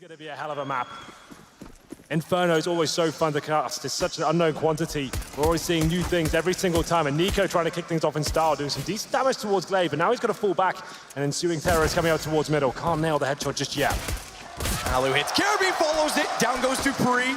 going to be a hell of a map. Inferno is always so fun to cast. It's such an unknown quantity. We're always seeing new things every single time. And Nico trying to kick things off in style, doing some decent damage towards Glaive, but now he's got to fall back. And ensuing terror is coming out towards middle. Can't nail the headshot just yet. Alu hits Caribbean, follows it. Down goes Dupree.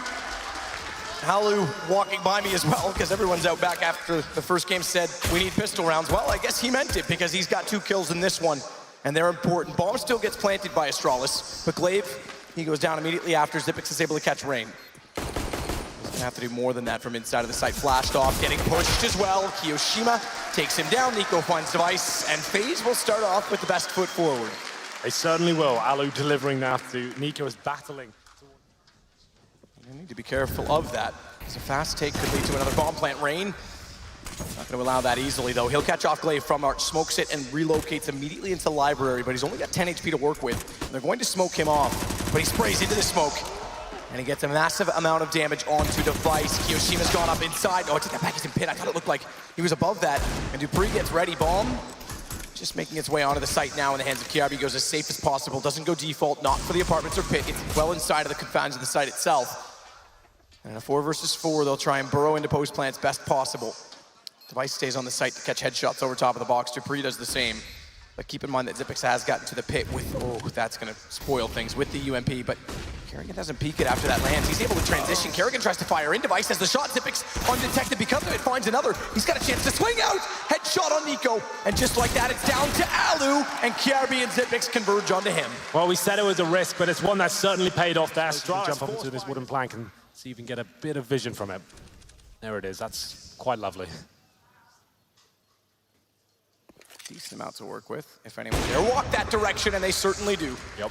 Alu walking by me as well, because everyone's out back after the first game said, we need pistol rounds. Well, I guess he meant it, because he's got 2 kills in this one, and they're important. Bomb still gets planted by Astralis, but Glaive, he goes down immediately after. Xyp9x is able to catch Rain. He's gonna have to do more than that from inside of the site. Flashed off, getting pushed as well. Kiyoshima takes him down. Nico finds Device, and FaZe will start off with the best foot forward. They certainly will. Alu delivering now to Nico is battling. You need to be careful of that, because a fast take could lead to another bomb plant. Rain, not going to allow that easily, though. He'll catch off Glaive from Arch, smokes it, and relocates immediately into Library, but he's only got 10 HP to work with. They're going to smoke him off, but he sprays into the smoke, and he gets a massive amount of damage onto Device. Kiyoshima's gone up inside. Oh, I took that back. He's in pit. I thought it looked like he was above that, and Dupree gets ready. Bomb just making its way onto the site now in the hands of Kiarbi. Goes as safe as possible. Doesn't go default, not for the apartments or pit. It's well inside of the confines of the site itself. And in a 4 versus 4, they'll try and burrow into post plants best possible. Device stays on the site to catch headshots over top of the box. Dupree does the same. But keep in mind that Xyp9x has gotten to the pit with, oh, that's going to spoil things with the UMP. But Kerrigan doesn't peek it after that lands. He's able to transition. Kerrigan tries to fire in. Device has the shot. Xyp9x undetected because of it. Finds another. He's got a chance to swing out. Headshot on Nico. And just like that, it's down to Alu. And Kiarbi and Xyp9x converge onto him. Well, we said it was a risk, but it's one that certainly paid off there. Astralis jump up into this wooden plank and see if you can get a bit of vision from it. There it is. That's quite lovely. Decent amount to work with, if anyone dare walk that direction, and they certainly do. Yep.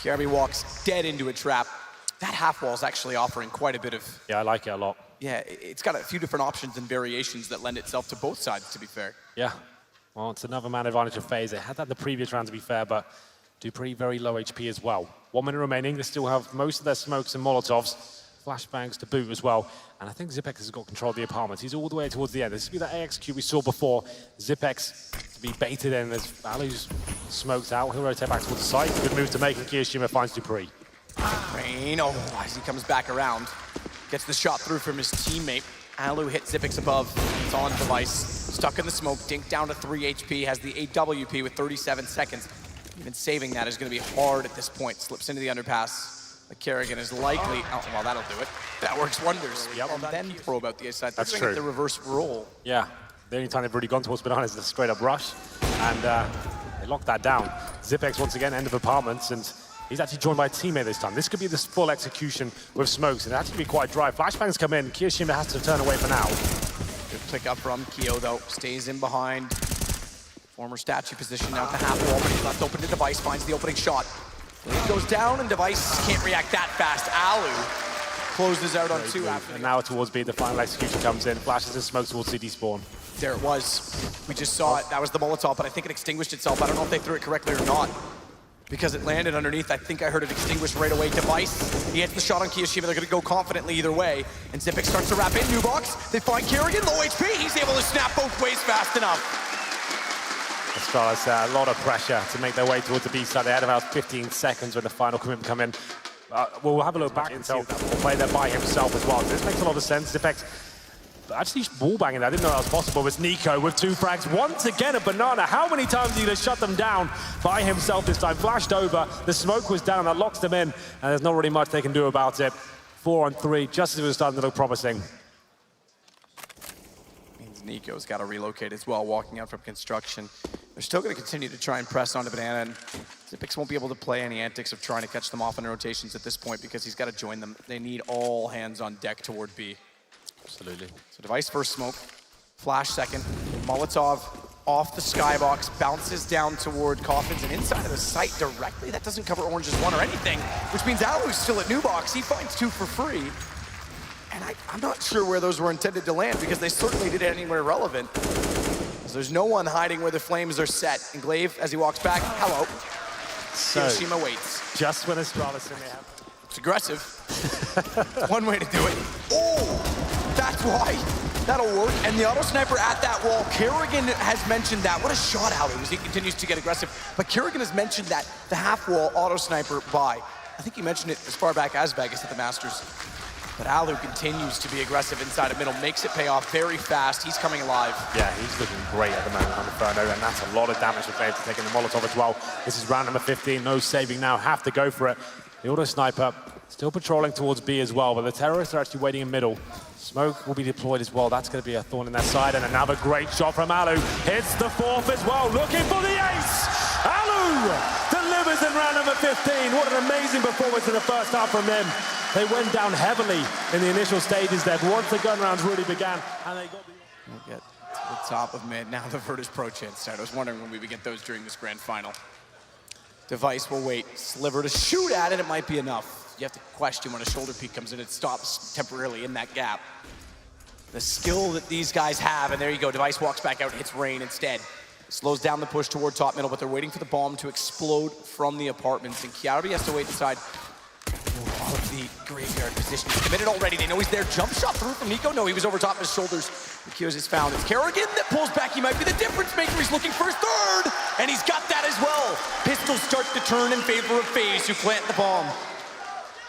Kiarbi walks dead into a trap. That half wall is actually offering quite a bit of... Yeah, I like it a lot. Yeah, it's got a few different options and variations that lend itself to both sides, to be fair. Yeah. Well, it's another man advantage of FaZe. They had that in the previous round, to be fair, but Dupree very low HP as well. 1 minute remaining. They still have most of their smokes and Molotovs. Flashbangs to boot as well. And I think Xyp9x has got control of the apartments. He's all the way towards the end. This would be that AXQ we saw before. Xyp9x to be baited in as Alu's smoked out. He'll rotate back towards the site. Good move to make, and Kiyoshima finds Dupree. Rain, oh, as he comes back around. Gets the shot through from his teammate. Alu hits Xyp9x above. It's on Device. Stuck in the smoke. Dink down to 3 HP. Has the AWP with 37 seconds. Even saving that is going to be hard at this point. Slips into the underpass. Kerrigan is likely, oh, well, that'll do it. That works wonders. Yep. And then pro about the A side. That's true. The reverse roll. Yeah, the only time they've really gone towards Banana is the straight up rush. And they locked that down. Xyp9x once again, end of apartments, and he's actually joined by a teammate this time. This could be this full execution with smokes, and it actually be quite dry. Flashbangs come in, Kiyoshima has to turn away for now. Good pick up from Kyo, though. Stays in behind. Former statue position now at the half wall, but he's left open to Device, finds the opening shot. He goes down, and Device can't react that fast. Alu closes out on 2 after. And now towards B, the final execution comes in, flashes and smokes towards CD spawn. There it was. We just saw it. That was the Molotov, but I think it extinguished itself. I don't know if they threw it correctly or not, because it landed underneath. I think I heard it extinguish right away. Device, he hits the shot on Kiyoshima. They're going to go confidently either way. And Xyp9x starts to wrap in. New box. They find Kerrigan, low HP. He's able to snap both ways fast enough. Astralis, a lot of pressure to make their way towards the B side. They had about 15 seconds when the final commitment come in. We'll have a look back and see that will play there by himself as well. This makes a lot of sense. Xyp9x actually wall banging that. I didn't know that was possible. It's Nico with 2 frags. Once again, a banana. How many times are you going to shut them down by himself this time? Flashed over. The smoke was down. That locks them in. And there's not really much they can do about it. 4 on 3, just as it was starting to look promising. Nico's got to relocate as well, walking out from construction. They're still going to continue to try and press onto Banana, and Xyp9x won't be able to play any antics of trying to catch them off in rotations at this point because he's got to join them. They need all hands on deck toward B. Absolutely. So Device first smoke, Flash second, Molotov off the skybox, bounces down toward Coffins and inside of the site directly. That doesn't cover Orange's 1 or anything, which means Alu's still at New Box. He finds 2 for free. And I'm not sure where those were intended to land because they certainly did anywhere relevant. So there's no one hiding where the flames are set. And Glaive, as he walks back, hello. So, Kiyoshima waits. Just when Astralis in there. It's aggressive. One way to do it. Oh, that's why. That'll work. And the auto sniper at that wall, Kerrigan has mentioned that. What a shot out it was. He continues to get aggressive. But Kerrigan has mentioned that the half wall auto sniper by. I think you mentioned it as far back as Vegas at the Masters. But Alu continues to be aggressive inside of middle, makes it pay off very fast. He's coming alive. Yeah, he's looking great at the moment on Inferno, and that's a lot of damage for FaZe taking the Molotov as well. This is round number 15, no saving now, have to go for it. The auto sniper still patrolling towards B as well, but the terrorists are actually waiting in middle. Smoke will be deployed as well. That's going to be a thorn in their side, and another great shot from Alu. Hits the fourth as well, looking for the ace! Alu delivers in round number 15. What an amazing performance in the first half from him. They went down heavily in the initial stages there, but once the gun rounds really began, and they got the... We'll get to the top of mid. Now the Virtus Pro chance start. I was wondering when we would get those during this grand final. Device will wait. Sliver to shoot at it, it might be enough. You have to question when a shoulder peek comes in, it stops temporarily in that gap. The skill that these guys have, and there you go, Device walks back out, hits Rain instead. Slows down the push toward top middle, but they're waiting for the bomb to explode from the apartments, and Kiarbi has to wait inside. All of the graveyard position. He's committed already. They know he's there. Jump shot through from Nico. No, he was over top of his shoulders. The Kios is found. It's Kerrigan that pulls back. He might be the difference maker. He's looking for his third, and he's got that as well. Pistols start to turn in favor of FaZe, who plant the bomb.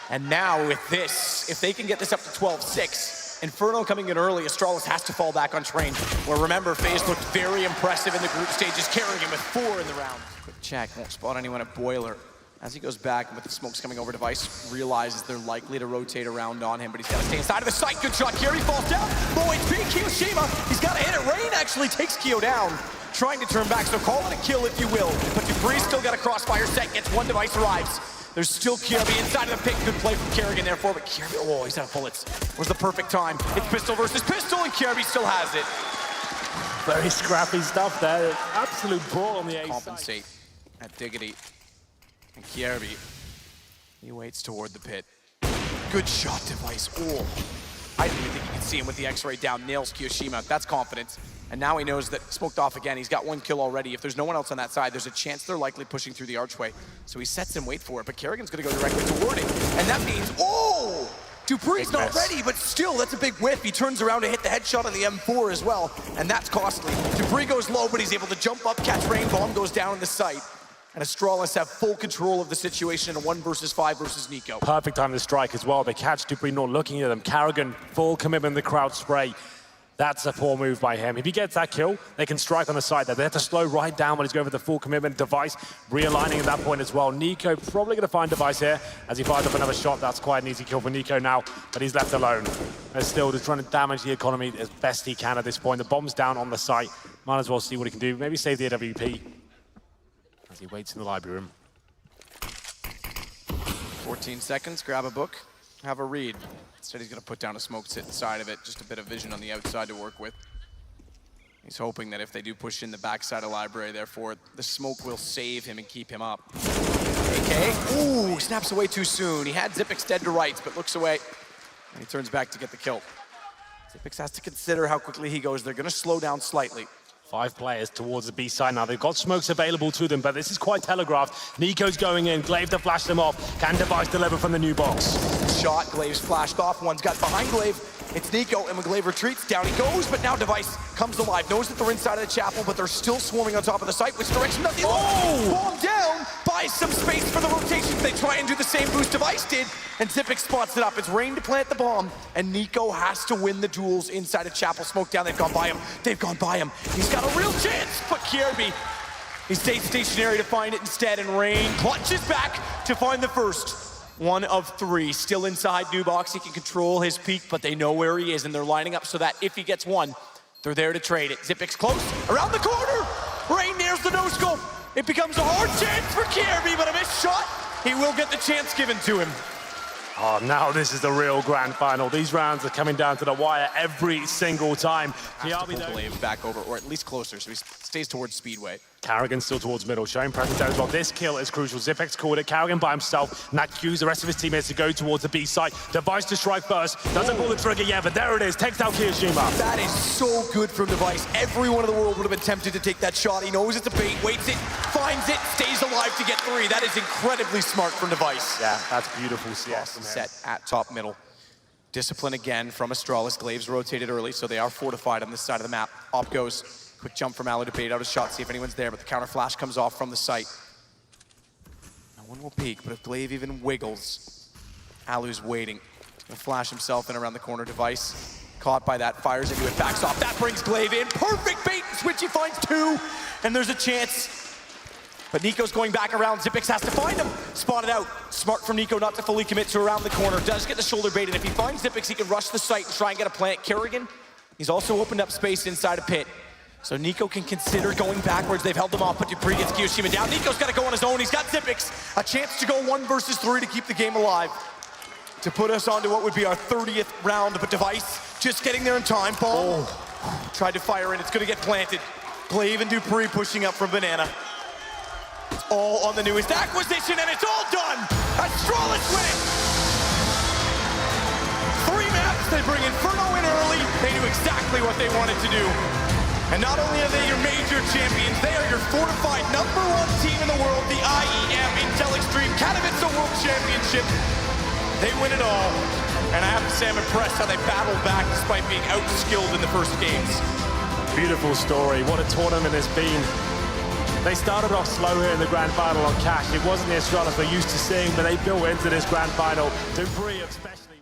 And now with this, if they can get this up to 12-6, Inferno coming in early, Astralis has to fall back on train. Where remember, FaZe looked very impressive in the group stages, Kerrigan with 4 in the round. Quick check, won't spot anyone at Boiler. As he goes back and with the smokes coming over, Device realizes they're likely to rotate around on him, but he's got to stay inside of the site. Good shot, Kiri falls down. Low HP, Kiyoshima, he's got to hit it. Rain actually takes Kyo down, trying to turn back, so call it a kill if you will. But Dupree's still got a crossfire set, gets one, Device arrives. There's still Kirby inside of the pick. Good play from Kerrigan there for, but Kirby, oh, he's out of bullets. Was the perfect time. It's pistol versus pistol, and Kirby still has it. Very scrappy stuff there. Absolute brawl on the ace. Compensate at Diggity. And Kirby, he waits toward the pit. Good shot, Device. Oh, I didn't even think you could see him with the X-ray down. Nails Kiyoshima. That's confidence. And now he knows that smoked off again. He's got 1 kill already. If there's no one else on that side, there's a chance they're likely pushing through the archway. So he sets and wait for it, but Kerrigan's gonna go directly toward it. And that means, oh! Dupree's not ready, but still, that's a big whiff. He turns around to hit the headshot on the M4 as well, and that's costly. Dupree goes low, but he's able to jump up, catch Rain, bomb goes down in the site. And Astralis have full control of the situation in a 1 versus 5 versus Nico. Perfect time to strike as well. They catch Dupree not looking at them. Kerrigan, full commitment in the crowd spray. That's a poor move by him. If he gets that kill, they can strike on the side there. They have to slow right down when he's going for the full commitment. Device realigning at that point as well. Nico probably going to find Device here as he fires up another shot. That's quite an easy kill for Nico now, but he's left alone. They're still just trying to damage the economy as best he can at this point. The bomb's down on the site. Might as well see what he can do. Maybe save the AWP as he waits in the library room. 14 seconds, grab a book, have a read. Instead, he's going to put down a smoke sit inside of it, just a bit of vision on the outside to work with. He's hoping that if they do push in the backside of library, therefore, the smoke will save him and keep him up. AK, ooh, snaps away too soon. He had Zipix dead to rights, but looks away, and he turns back to get the kill. Zipix has to consider how quickly he goes. They're going to slow down slightly. 5 players towards the B side now. They've got smokes available to them, but this is quite telegraphed. Nico's going in, Glaive to flash them off. Can Device deliver from the new box? Shot, Glaive's flashed off. One's got behind Glaive. It's Nico, and when Glaive retreats, down he goes, but now Device comes alive. Knows that they're inside of the chapel, but they're still swarming on top of the site. Which direction does he look? Bomb down, buys some space for the rotation. They try and do the same boost Device did, and Zipix spots it up. It's Rain to plant the bomb, and Nico has to win the duels inside of chapel. Smoke down, they've gone by him. They've gone by him. He's got a real chance, but Kirby, he stays stationary to find it instead, and Rain clutches back to find the first. 1 of 3, still inside new box. He can control his peak, but they know where he is, and they're lining up so that if he gets one, they're there to trade it. Zipix close, around the corner. Rain nails the no-scope. It becomes a hard chance for Kirby, but a missed shot. He will get the chance given to him. Oh, now this is the real grand final. These rounds are coming down to the wire every single time. Glaive back over, or at least closer, so he stays towards Speedway. Kerrigan still towards middle, showing presence there as well. This kill is crucial. Zipix called it. Kerrigan by himself. And that cues the rest of his teammates to go towards the B site. Device to strike first. Doesn't pull the trigger yet, but there it is. Takes out Kiyoshima. That is so good from Device. Everyone in the world would have been tempted to take that shot. He knows it's a bait, waits it, finds it, stays alive to get 3. That is incredibly smart from Device. Yeah, that's beautiful CS from him. Set at top middle. Discipline again from Astralis. Glaive's rotated early, so they are fortified on this side of the map. Op goes. Quick jump from Alu to bait out a shot, see if anyone's there, but the counter flash comes off from the site. Now one will peek, but if Glaive even wiggles, Alu's waiting. He'll flash himself in around the corner. Device caught by that, fires into it, backs off. That brings Glaive in. Perfect bait and switch. He finds two, and there's a chance. But Nico's going back around. Xyp9x has to find him. Spotted out. Smart from Nico not to fully commit to around the corner. Does get the shoulder bait, and if he finds Xyp9x, he can rush the site and try and get a plant. Kerrigan, he's also opened up space inside a pit. So Nico can consider going backwards. They've held them off, but Dupree gets Kyoshima down. Nico's got to go on his own. He's got Xyp9x. A chance to go 1 versus 3 to keep the game alive. To put us onto what would be our 30th round, but Device just getting there in time. Ball tried to fire in. It's going to get planted. Glaive and Dupree pushing up from Banana. It's all on the newest acquisition, and it's all done. Astralis win it. 3 maps, they bring Inferno in early. They knew exactly what they wanted to do. And not only are they your major champions, they are your fortified #1 team in the world, the IEM Intel Extreme Katowice World Championship. They win it all. And I have to say I'm impressed how they battled back despite being outskilled in the first games. Beautiful story. What a tournament it's been. They started off slow here in the grand final on cash. It wasn't the Astralis we're used to seeing, but they built into this grand final. Dupree especially.